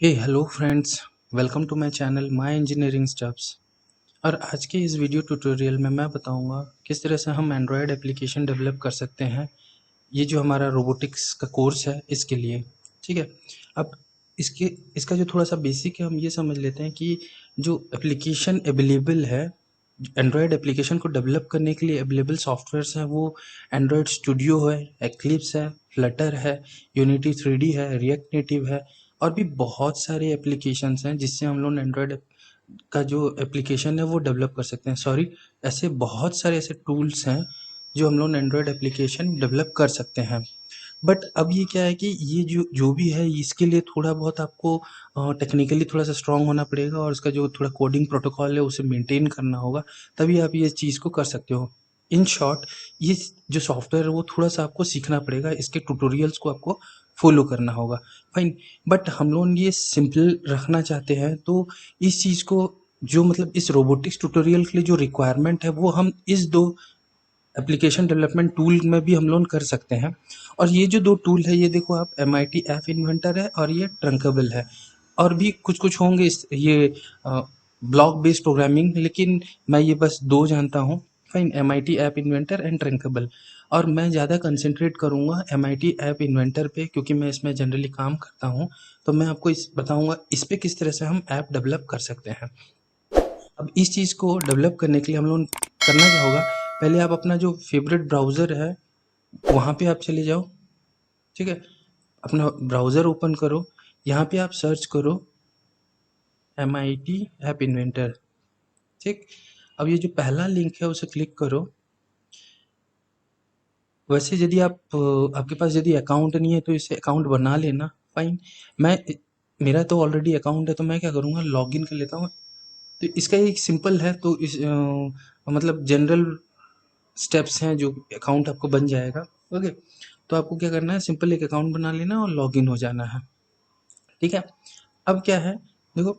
Hey hello friends, welcome to my channel my engineering stuffs. और आज के इस वीडियो ट्यूटोरियल में मैं बताऊंगा किस तरह से हम एंड्रॉयड एप्लीकेशन डेवलप कर सकते हैं। ये जो हमारा रोबोटिक्स का कोर्स है इसके लिए। ठीक है। अब इसके इसका जो थोड़ा सा बेसिक है हम ये समझ लेते हैं कि जो एप्लीकेशन अवेलेबल है, एंड्रॉयड एप्लीकेशन को डेवलप करने के लिए अवेलेबल सॉफ्टवेयर्स हैं वो एंड्रॉयड स्टूडियो है, एक्लिप्स है, फ्लटर है, यूनिटी 3D है, रिएक्ट नेटिव है और भी बहुत सारे एप्लीकेशंस हैं जिससे हम लोग एंड्रॉयड का जो एप्लीकेशन है वो डेवलप कर सकते हैं। सॉरी, ऐसे बहुत सारे ऐसे टूल्स हैं जो हम लोग एंड्रॉयड एप्लीकेशन डेवलप कर सकते हैं। बट अब ये क्या है कि ये जो जो भी है इसके लिए थोड़ा बहुत आपको टेक्निकली थोड़ा सा स्ट्रांग होना पड़ेगा और उसका जो थोड़ा कोडिंग प्रोटोकॉल है उसे मेंटेन करना होगा, तभी आप ये चीज़ को कर सकते हो। इन शॉर्ट, ये जो सॉफ्टवेयर है वो थोड़ा सा आपको सीखना पड़ेगा, इसके ट्यूटोरियल्स को आपको फॉलो करना होगा। फाइन। बट हम लोग ये सिंपल रखना चाहते हैं तो इस चीज़ को जो मतलब इस रोबोटिक्स ट्यूटोरियल के लिए जो रिक्वायरमेंट है वो हम इस दो एप्लीकेशन डेवलपमेंट टूल में भी हम लोग कर सकते हैं। और ये जो दो टूल है ये देखो आप, MIT ऐप इन्वेंटर है और ये ट्रंकेबल है। और भी कुछ कुछ होंगे इस ये ब्लॉक बेस्ड प्रोग्रामिंग, लेकिन मैं ये बस दो जानता हूँ। Fine, MIT App Inventor and Thunkable. और मैं ज़्यादा कंसंट्रेट करूँगा MIT ऐप इन्वेंटर पे क्योंकि मैं इसमें जनरली काम करता हूँ। तो मैं आपको इस बताऊँगा इस पे किस तरह से हम ऐप डेवलप कर सकते हैं। अब इस चीज़ को डेवलप करने के लिए हम लोग करना क्या होगा, पहले आप अपना जो फेवरेट ब्राउज़र है वहाँ पे आप चले जाओ। ठीक है। अपना ब्राउज़र ओपन करो, यहाँ पे आप सर्च करो MIT ऐप इन्वेंटर। ठीक। अब ये जो पहला लिंक है उसे क्लिक करो। वैसे यदि आपके पास यदि अकाउंट नहीं है तो इसे अकाउंट बना लेना। फाइन। मैं मेरा तो ऑलरेडी अकाउंट है तो मैं क्या करूँगा, लॉगिन कर लेता हूँ। तो इसका एक सिंपल है, तो इस मतलब जनरल स्टेप्स हैं जो अकाउंट आपको बन जाएगा। ओके। तो आपको क्या करना है, सिंपल एक अकाउंट बना लेना और लॉगिन हो जाना है। ठीक है। अब क्या है, देखो,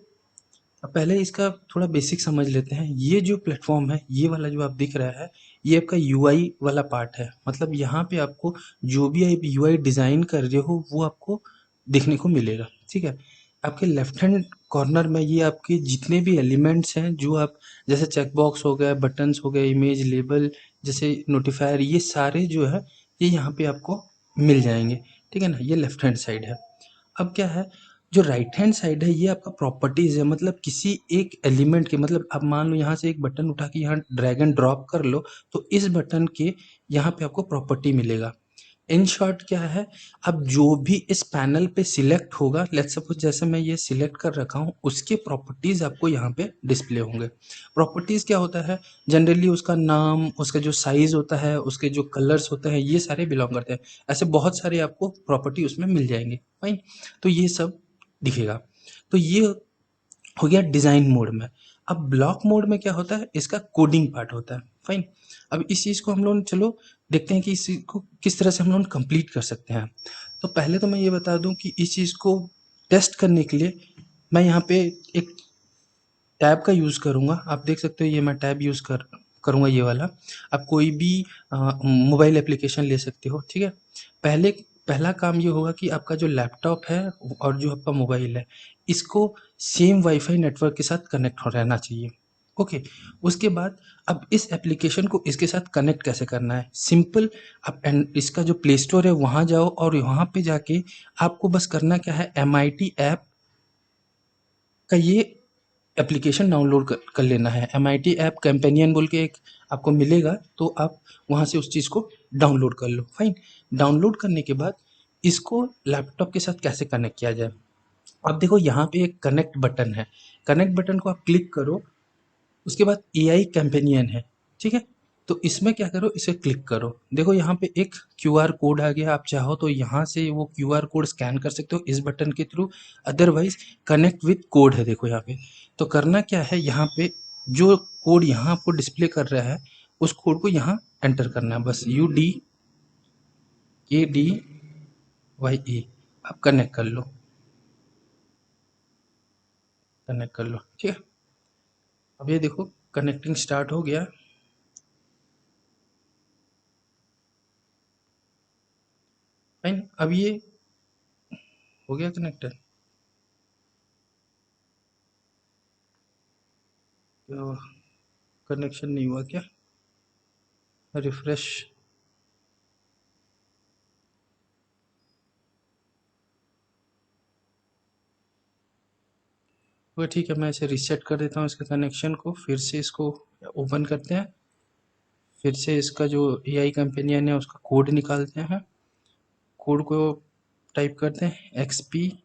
अब पहले इसका थोड़ा बेसिक समझ लेते हैं। ये जो प्लेटफॉर्म है, ये वाला जो आप दिख रहा है, ये आपका यूआई वाला पार्ट है। मतलब यहाँ पे आपको जो भी आप यूआई डिज़ाइन कर रहे हो वो आपको देखने को मिलेगा। ठीक है। आपके लेफ्ट हैंड कॉर्नर में ये आपके जितने भी एलिमेंट्स हैं जो आप, जैसे चेकबॉक्स हो गया, बटन्स हो गए, इमेज लेबल, जैसे नोटिफायर, ये सारे जो है ये यहाँ पे आपको मिल जाएंगे। ठीक है ना, ये लेफ्ट हैंड साइड है। अब क्या है, जो राइट हैंड साइड है ये आपका प्रॉपर्टीज है। मतलब किसी एक एलिमेंट के, मतलब आप मान लो यहाँ से एक बटन उठा के यहाँ ड्रैग एंड ड्रॉप कर लो तो इस बटन के यहाँ पे आपको प्रॉपर्टी मिलेगा। इन शॉर्ट क्या है, अब जो भी इस पैनल पे सिलेक्ट होगा, लेट्स सपोज जैसे मैं ये सिलेक्ट कर रखा हूँ, उसके प्रॉपर्टीज आपको यहाँ पे डिस्प्ले होंगे। प्रॉपर्टीज क्या होता है, जनरली उसका नाम, उसका जो साइज होता है, उसके जो कलर्स होते हैं, ये सारे बिलोंग करते हैं। ऐसे बहुत सारे आपको प्रॉपर्टी उसमें मिल जाएंगे। फाइन। तो ये सब दिखेगा। तो ये हो गया डिज़ाइन मोड में। अब ब्लॉक मोड में क्या होता है, इसका कोडिंग पार्ट होता है। फाइन। अब इस चीज़ को हम लोग चलो देखते हैं कि इस चीज़ को किस तरह से हम लोग कंप्लीट कर सकते हैं। तो पहले तो मैं ये बता दूं कि इस चीज़ को टेस्ट करने के लिए मैं यहाँ पे एक टैब का यूज़ करूँगा। आप देख सकते हो ये मैं टैब यूज़ करूँगा, ये वाला। आप कोई भी मोबाइल एप्लीकेशन ले सकते हो। ठीक है। पहले पहला काम ये होगा कि आपका जो लैपटॉप है और जो आपका मोबाइल है, इसको सेम वाईफाई नेटवर्क के साथ कनेक्ट हो रहना चाहिए। ओके। उसके बाद अब इस एप्लीकेशन को इसके साथ कनेक्ट कैसे करना है, सिंपल। आप इसका जो प्ले स्टोर है वहाँ जाओ और वहाँ पे जाके आपको बस करना क्या है, MIT ऐप का ये एप्लीकेशन डाउनलोड कर लेना है। MIT ऐप कंपेनियन बोल के एक आपको मिलेगा, तो आप वहाँ से उस चीज़ को डाउनलोड कर लो। फाइन। डाउनलोड करने के बाद इसको लैपटॉप के साथ कैसे कनेक्ट किया जाए, अब देखो यहाँ पे एक कनेक्ट बटन है। कनेक्ट बटन को आप क्लिक करो, उसके बाद AI कंपेनियन है। ठीक है। तो इसमें क्या करो, इसे क्लिक करो। देखो यहाँ पे एक QR कोड आ गया, आप चाहो तो यहाँ से वो QR कोड स्कैन कर सकते हो इस बटन के through. Otherwise connect with code है, देखो यहाँ पे। तो करना क्या है, यहाँ पे जो कोड यहाँ आपको डिस्प्ले कर रहा है उस कोड को यहाँ एंटर करना है, बस UDADYE। आप कनेक्ट कर लो, कनेक्ट कर लो। ठीक है। अब ये देखो कनेक्टिंग स्टार्ट हो गया। फाइन। अब ये हो गया कनेक्टर। कनेक्शन नहीं हुआ क्या? रिफ्रेश। वो ठीक है, मैं इसे रीसेट कर देता हूँ इसके कनेक्शन को, फिर से इसको ओपन करते हैं, फिर से इसका जो एआई कंपेनियन है उसका कोड निकालते हैं। कोड को टाइप करते हैं XPSZZG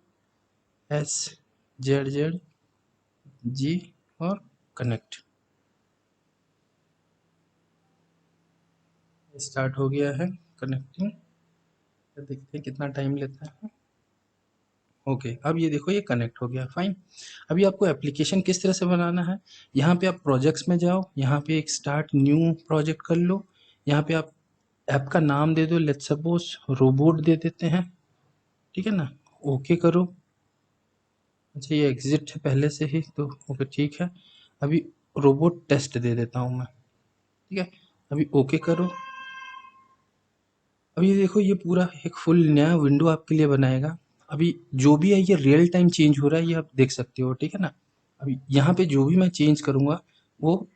और कनेक्ट। स्टार्ट हो गया है कनेक्टिंग। देखते हैं कितना टाइम लेता है। ओके, अब ये देखो ये कनेक्ट हो गया, फाइन। अभी आपको एप्लीकेशन किस तरह से बनाना है, यहाँ पे आप प्रोजेक्ट्स में जाओ, यहाँ पे एक स्टार्ट न्यू प्रोजेक्ट कर लो, यहाँ पे आप ऐप का नाम दे दो, लेट्स सपोज रोबोट दे देते हैं, ठीक है ना। ओके करो। अच्छा ये एग्जिट है पहले से ही तो ओके ठीक है। अभी रोबोट टेस्ट दे देता हूँ मैं, ठीक है। अभी ओके करो। अभी ये देखो ये पूरा एक फुल नया विंडो आपके लिए बनाएगा। अभी जो भी है ये रियल टाइम चेंज हो रहा है, ये आप देख सकते हो, ठीक है ना। अभी यहाँ पे जो भी मैं चेंज करूँगा वो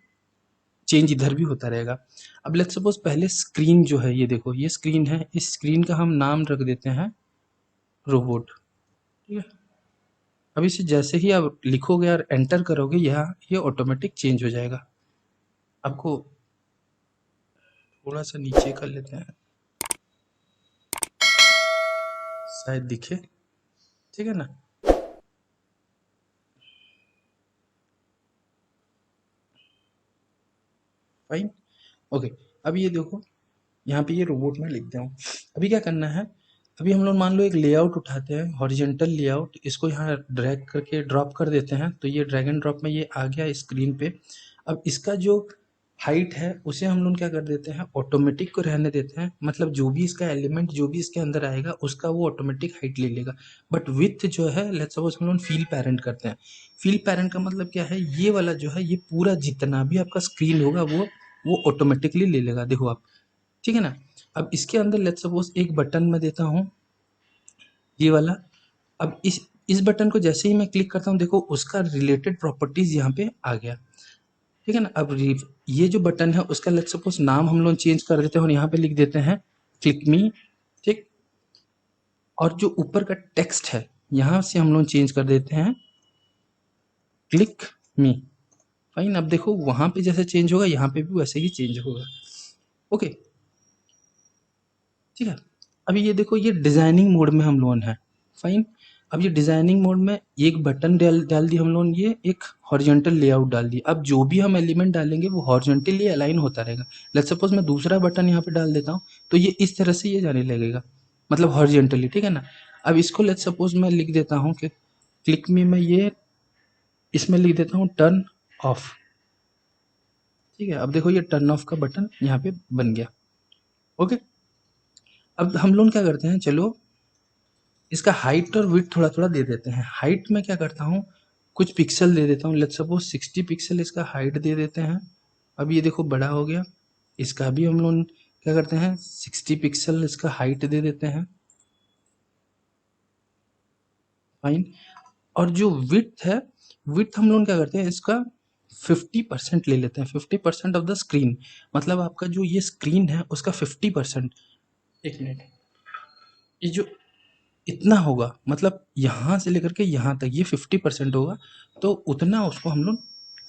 चेंज इधर भी होता रहेगा। अब लेट्स सपोज पहले स्क्रीन जो है, ये देखो ये स्क्रीन है, इस स्क्रीन का हम नाम रख देते हैं रोबोट, ठीक है। अब इसे जैसे ही आप लिखोगे और एंटर करोगे यहाँ ये ऑटोमेटिक चेंज हो जाएगा। आपको थोड़ा सा नीचे कर लेते हैं, शायद दिखे, ठीक है ना। Fine, okay. अब ये देखो यहाँ पे ये रोबोट में लिखता हूँ। अभी क्या करना है, अभी हम लोग मान लो एक लेआउट उठाते हैं, हॉरिजेंटल लेआउट, इसको यहाँ ड्रैग करके ड्रॉप कर देते हैं, तो ये ड्रैग एंड ड्रॉप में ये आ गया स्क्रीन पे। अब इसका जो हाइट है उसे हम लोग क्या कर देते हैं, ऑटोमेटिक को रहने देते हैं, मतलब जो भी इसका एलिमेंट जो भी इसके अंदर आएगा उसका वो ऑटोमेटिक हाइट ले लेगा। बट विथ जो है लेट्स सपोज हम लोग फील पैरेंट करते हैं। फील पैरेंट का मतलब क्या है, ये वाला जो है ये पूरा जितना भी आपका स्क्रीन होगा वो ऑटोमेटिकली ले लेगा, देखो आप, ठीक है ना। अब इसके अंदर लेट्स सपोज एक बटन मैं देता हूँ, ये वाला। अब इस बटन को जैसे ही मैं क्लिक करता हूँ देखो उसका रिलेटेड प्रॉपर्टीज यहाँ पे आ गया, ठीक है ना। अब ये जो बटन है उसका लेट्स सपोज नाम हम लोग चेंज कर देते हैं और यहाँ पे लिख देते हैं क्लिक मी, ठीक। और जो ऊपर का टेक्स्ट है यहाँ से हम लोग चेंज कर देते हैं क्लिक मी, फाइन। अब देखो वहां पे जैसे चेंज होगा यहाँ पे भी वैसे ही चेंज होगा, ओके, ठीक है। अभी ये देखो ये डिजाइनिंग मोड में हम लोग हैं, फाइन। अब ये डिजाइनिंग मोड में एक बटन डाल डाल दी हम लोग, ये एक हॉरिजॉन्टल लेआउट डाल दी। अब जो भी हम एलिमेंट डालेंगे वो हॉरिजॉन्टली अलाइन होता रहेगा। लेट्स सपोज मैं दूसरा बटन यहाँ पे डाल देता हूँ तो ये इस तरह से ये जाने लगेगा, मतलब हॉरिजॉन्टली, ठीक है ना। अब इसको लेट्स सपोज मैं लिख देता हूँ कि क्लिक मी में ये इसमें लिख देता हूँ टर्न ऑफ, ठीक है। अब देखो ये टर्न ऑफ का बटन यहाँ पे बन गया, ओके। अब हम लोग क्या करते हैं, चलो इसका हाइट और विड्थ थोड़ा थोड़ा दे देते हैं। हाइट में क्या करता हूँ, कुछ पिक्सल दे देता हूँ, लेट्स सपोज 60 पिक्सल इसका हाइट दे देते हैं। अब ये देखो बड़ा हो गया, इसका भी हम लोग क्या करते हैं 60 पिक्सल इसका हाइट दे देते हैं, फाइन। और जो विड्थ है, विड्थ हम लोग क्या करते हैं इसका 50% ले लेते हैं, 50% ऑफ द स्क्रीन, मतलब आपका जो ये स्क्रीन है उसका 50%। एक मिनट, ये जो इतना होगा मतलब यहाँ से लेकर के यहाँ तक ये 50% होगा, तो उतना उसको हम लोग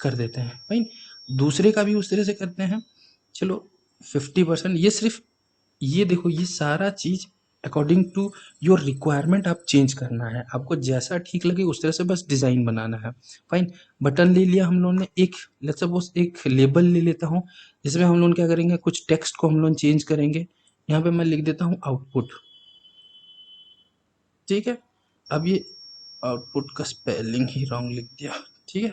कर देते हैं, भाई। दूसरे का भी उस तरह से करते हैं, चलो 50%। ये सिर्फ ये देखो ये सारा चीज अकॉर्डिंग टू योर रिक्वायरमेंट आप चेंज करना है, आपको जैसा ठीक लगे उस तरह से बस डिजाइन बनाना है, फाइन। बटन ले लिया हम लोगों ने, एक लेट्स सपोज एक लेबल ले लेता हूँ जिसमें हम लोग क्या करेंगे, कुछ टेक्स्ट को हम लोग चेंज करेंगे। यहाँ पे मैं लिख देता हूँ आउटपुट, ठीक है। अब ये आउटपुट का स्पेलिंग ही रॉन्ग लिख दिया, ठीक है।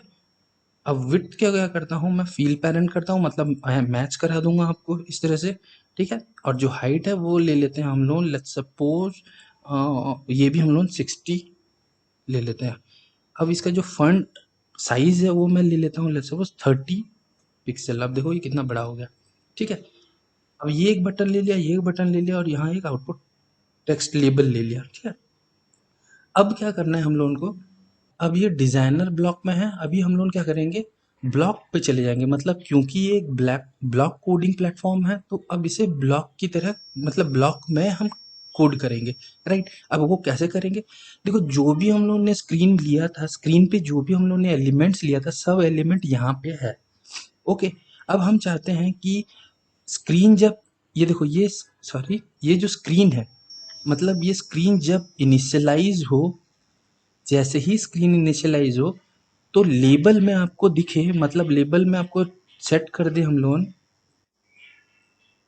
अब विड्थ क्या क्या करता हूँ मैं, फील पैरेंट करता हूँ, मतलब मैच करा दूंगा आपको इस तरह से, ठीक है। और जो हाइट है वो ले लेते हैं हम लोग, लेट्स सपोज ये भी हम लोग 60 ले लेते हैं। अब इसका जो फ्रंट साइज है वो मैं ले लेता हूँ लेट्स सपोज 30 पिक्सल। अब देखो ये कितना बड़ा हो गया, ठीक है। अब ये एक बटन ले लिया, ये एक बटन ले लिया और यहाँ एक आउटपुट टेक्स्ट लेबल ले लिया, ठीक है। अब क्या करना है हम लोगों को, अब ये डिजाइनर ब्लॉक में है, अभी हम लोग क्या करेंगे, ब्लॉक पे चले जाएंगे, मतलब क्योंकि ये एक ब्लॉक कोडिंग प्लेटफॉर्म है, तो अब इसे ब्लॉक की तरह, मतलब ब्लॉक में हम कोड करेंगे। राइट, अब वो कैसे करेंगे? देखो, जो भी हम लोगों ने स्क्रीन लिया था, स्क्रीन पे जो भी हम लोगों ने एलिमेंट्स लिया था, सब एलिमेंट यहाँ पे है। ओके, अब हम चाहते हैं कि स्क्रीन जब, ये देखो, ये सॉरी, ये जो स्क्रीन है, मतलब ये स्क्रीन जब इनिशियलाइज हो, जैसे ही स्क्रीन इनिशियलाइज हो, तो लेबल में आपको दिखे, मतलब लेबल में आपको सेट कर दे हम लोग,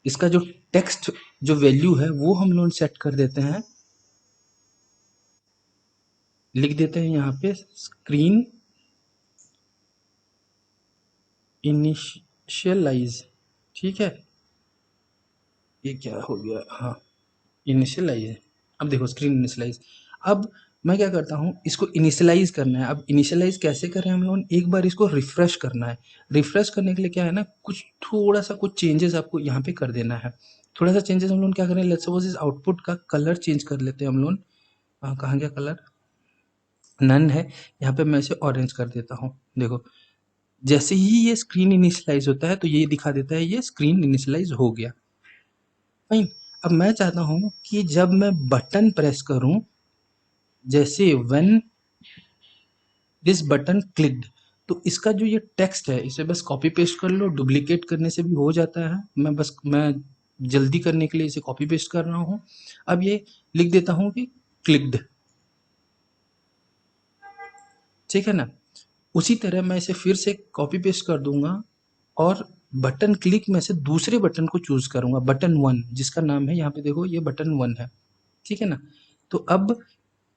इसका जो टेक्स्ट, जो वैल्यू है वो हम लोग सेट कर देते हैं, लिख देते हैं यहाँ पे स्क्रीन इनिशियलाइज। ठीक है, ये क्या हो गया, हाँ, इनिशियलाइज। अब देखो स्क्रीन इनिशियलाइज। अब मैं क्या करता हूँ, इसको इनिशियलाइज करना है। अब इनिशियलाइज कैसे करें हम लोग, एक बार इसको रिफ्रेश करना है। रिफ्रेश करने के लिए क्या है ना, कुछ थोड़ा सा कुछ चेंजेस आपको यहाँ पे कर देना है। थोड़ा सा चेंजेस हम लोग क्या करें, लेट्स सपोज इस आउटपुट का कलर चेंज कर लेते हैं हम लोग। कहाँ गया कलर, नन है, यहाँ पे मैं इसे ऑरेंज कर देता हूँ। देखो, जैसे ही ये स्क्रीन इनिशियलाइज होता है तो ये दिखा देता है ये स्क्रीन इनिशियलाइज हो गया। फाइन। अब मैं चाहता हूँ कि जब मैं बटन प्रेस करूँ, जैसे व्हेन दिस बटन क्लिक्ड, तो इसका जो ये टेक्स्ट है, इसे बस कॉपी पेस्ट कर लो, डुप्लीकेट करने से भी हो जाता है। मैं जल्दी करने के लिए इसे कॉपी पेस्ट कर रहा हूँ। अब ये लिख देता हूँ कि क्लिक्ड। ठीक है ना? उसी तरह मैं इसे फिर से कॉपी पेस्ट कर दूंगा, और बटन क्लिक में से दूसरे बटन को चूज करूंगा, बटन वन, जिसका नाम है यहाँ पे देखो, ये बटन वन है। ठीक है ना? तो अब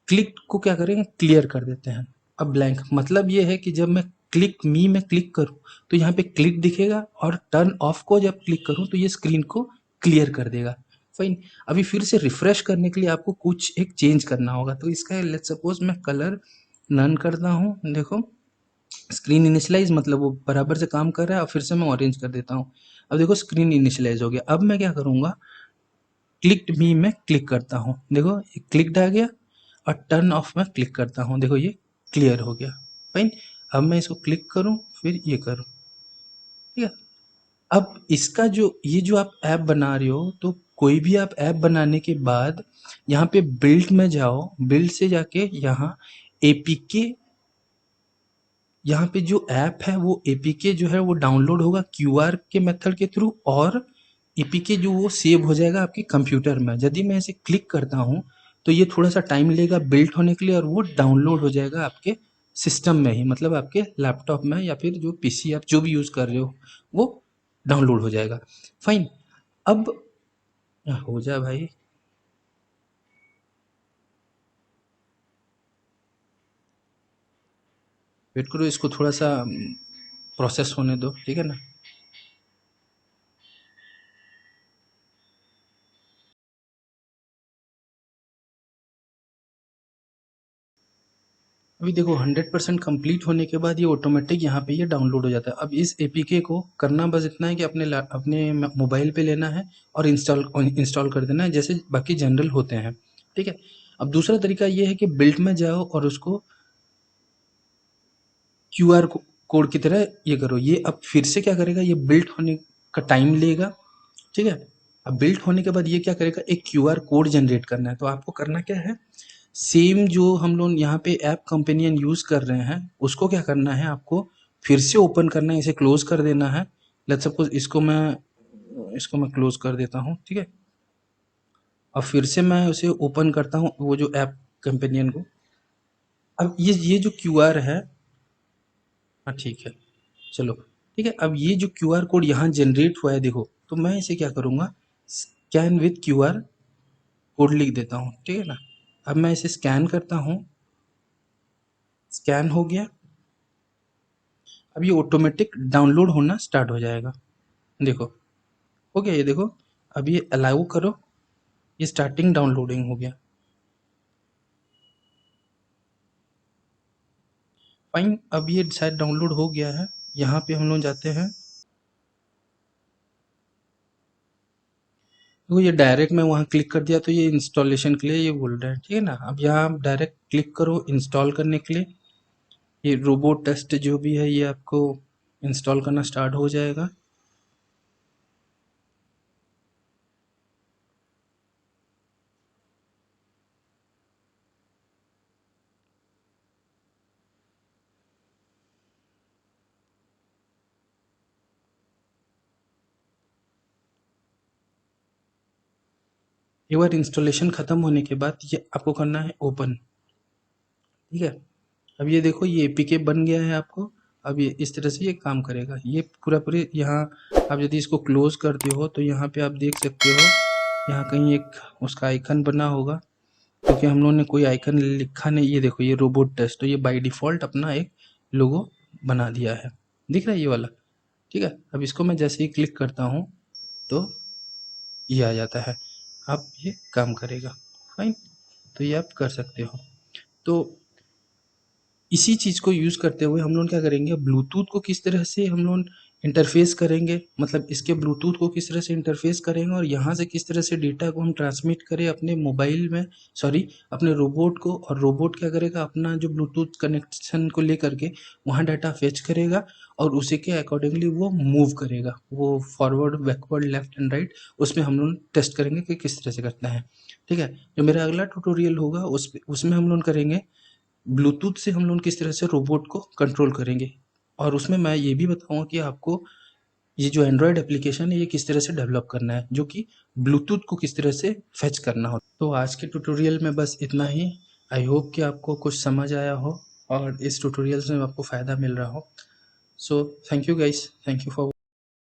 क्लिक को क्या करेंगे, क्लियर कर देते हैं। अब ब्लैंक, मतलब ये है कि जब मैं क्लिक मी में क्लिक करूं तो यहाँ पे क्लिक दिखेगा, और टर्न ऑफ को जब क्लिक करूं तो ये स्क्रीन को क्लियर कर देगा। फाइन। अभी फिर से रिफ्रेश करने के लिए आपको कुछ एक चेंज करना होगा, तो इसका लेट्स सपोज मैं कलर नन करता हूँ। देखो, स्क्रीन इनिशियलाइज, मतलब वो बराबर से काम कर रहा है, और फिर से मैं ऑरेंज कर देता हूँ। अब देखो स्क्रीन इनिशियलाइज हो गया। अब मैं क्या करूँगा, क्लिक्ड मी में क्लिक करता हूँ, देखो ये क्लिक्ड आ गया, और टर्न ऑफ में क्लिक करता हूँ, देखो ये क्लियर हो गया। फाइन। अब मैं इसको क्लिक करूँ, फिर ये करूँ। ठीक है। अब इसका जो, ये जो आप ऐप बना रहे हो, तो कोई भी आप ऐप बनाने के बाद यहाँ पे बिल्ड में जाओ, बिल्ड से जाके यहाँ एपीके, यहाँ पे जो ऐप है वो एपीके जो है वो डाउनलोड होगा क्यूआर के मेथड के थ्रू, और एपीके जो वो सेव हो जाएगा आपके कंप्यूटर में। यदि मैं इसे क्लिक करता हूँ तो ये थोड़ा सा टाइम लेगा बिल्ड होने के लिए, और वो डाउनलोड हो जाएगा आपके सिस्टम में ही, मतलब आपके लैपटॉप में, या फिर जो पीसी आप जो भी यूज़ कर रहे हो वो डाउनलोड हो जाएगा। फाइन। अब हो जाए भाई, वेट करो, इसको थोड़ा सा प्रोसेस होने दो। ठीक है ना? अभी देखो 100% कंप्लीट होने के बाद ये ऑटोमेटिक यहाँ पे ये डाउनलोड हो जाता है। अब इस एपीके को करना बस इतना है कि अपने मोबाइल पे लेना है और इंस्टॉल कर देना है, जैसे बाकी जनरल होते हैं। ठीक है। अब दूसरा तरीका ये है कि बिल्ट में जाओ और उसको क्यूआर कोड की तरह ये करो। ये अब फिर से क्या करेगा, ये बिल्ट होने का टाइम लेगा। ठीक है। अब बिल्ट होने के बाद ये क्या करेगा, एक क्यूआर कोड जनरेट करना है। तो आपको करना क्या है, सेम जो हम लोग यहाँ पे ऐप कंपेनियन यूज़ कर रहे हैं, उसको क्या करना है, आपको फिर से ओपन करना है, इसे क्लोज कर देना है। लेट्स सपोज इसको मैं क्लोज कर देता हूँ। ठीक है। अब फिर से मैं उसे ओपन करता हूँ, वो जो ऐप कंपेनियन को। अब ये जो क्यूआर है, हाँ ठीक है, चलो ठीक है। अब ये जो क्यूआर कोड यहाँ जनरेट हुआ है देखो, तो मैं इसे क्या करूँगा, स्कैन विथ क्यूआर कोड लिख देता हूँ। ठीक है ना? अब मैं इसे स्कैन करता हूँ, स्कैन हो गया। अब ये ऑटोमेटिक डाउनलोड होना स्टार्ट हो जाएगा। देखो, हो गया ये, देखो। अब ये अलाउ करो, ये स्टार्टिंग डाउनलोडिंग हो गया। फाइन। अब ये शायद डाउनलोड हो गया है। यहाँ पे हम लोग जाते हैं, देखो ये डायरेक्ट मैं वहाँ क्लिक कर दिया तो ये इंस्टॉलेशन के लिए ये बोल रहा है। ठीक है ना? अब यहाँ आप डायरेक्ट क्लिक करो इंस्टॉल करने के लिए। ये रोबोट टेस्ट जो भी है ये आपको इंस्टॉल करना स्टार्ट हो जाएगा। एक बार इंस्टॉलेशन ख़त्म होने के बाद ये आपको करना है ओपन। ठीक है, अब ये देखो ये एपीके बन गया है आपको। अब ये इस तरह से ये काम करेगा। ये पूरा पूरे यहाँ आप यदि इसको क्लोज करते हो तो यहाँ पे आप देख सकते हो, यहाँ कहीं एक उसका आइकन बना होगा, क्योंकि हम लोगों ने कोई आइकन लिखा नहीं। ये देखो ये रोबोट टेस्ट, तो ये बाय डिफ़ॉल्ट अपना एक लोगो बना दिया है, दिख रहा है ये वाला। ठीक है, अब इसको मैं जैसे ही क्लिक करता हूँ तो ये आ जाता है। अब ये काम करेगा। फाइन, तो ये आप कर सकते हो। तो इसी चीज़ को यूज़ करते हुए हम लोग क्या करेंगे, ब्लूटूथ को किस तरह से हम लोग इंटरफेस करेंगे, मतलब इसके ब्लूटूथ को किस तरह से इंटरफेस करेंगे और यहाँ से किस तरह से डेटा को हम ट्रांसमिट करें अपने मोबाइल में, सॉरी अपने रोबोट को, और रोबोट क्या करेगा अपना जो ब्लूटूथ कनेक्शन को लेकर के वहाँ डाटा फेच करेगा और उसी के अकॉर्डिंगली वो मूव करेगा, वो forward backward left and right, उसमें हम लोग टेस्ट करेंगे कि किस तरह से करता है। ठीक है, जो मेरा अगला ट्यूटोरियल होगा उसमें हम लोग करेंगे ब्लूटूथ से हम लोग किस तरह से रोबोट को कंट्रोल करेंगे, और उसमें मैं ये भी बताऊंगा कि आपको ये जो एंड्रॉयड एप्लीकेशन है ये किस तरह से डेवलप करना है, जो कि ब्लूटूथ को किस तरह से फेच करना हो। तो आज के ट्यूटोरियल में बस इतना ही। आई होप कि आपको कुछ समझ आया हो और इस ट्यूटोरियल से आपको फ़ायदा मिल रहा हो। So thank you guys, thank you for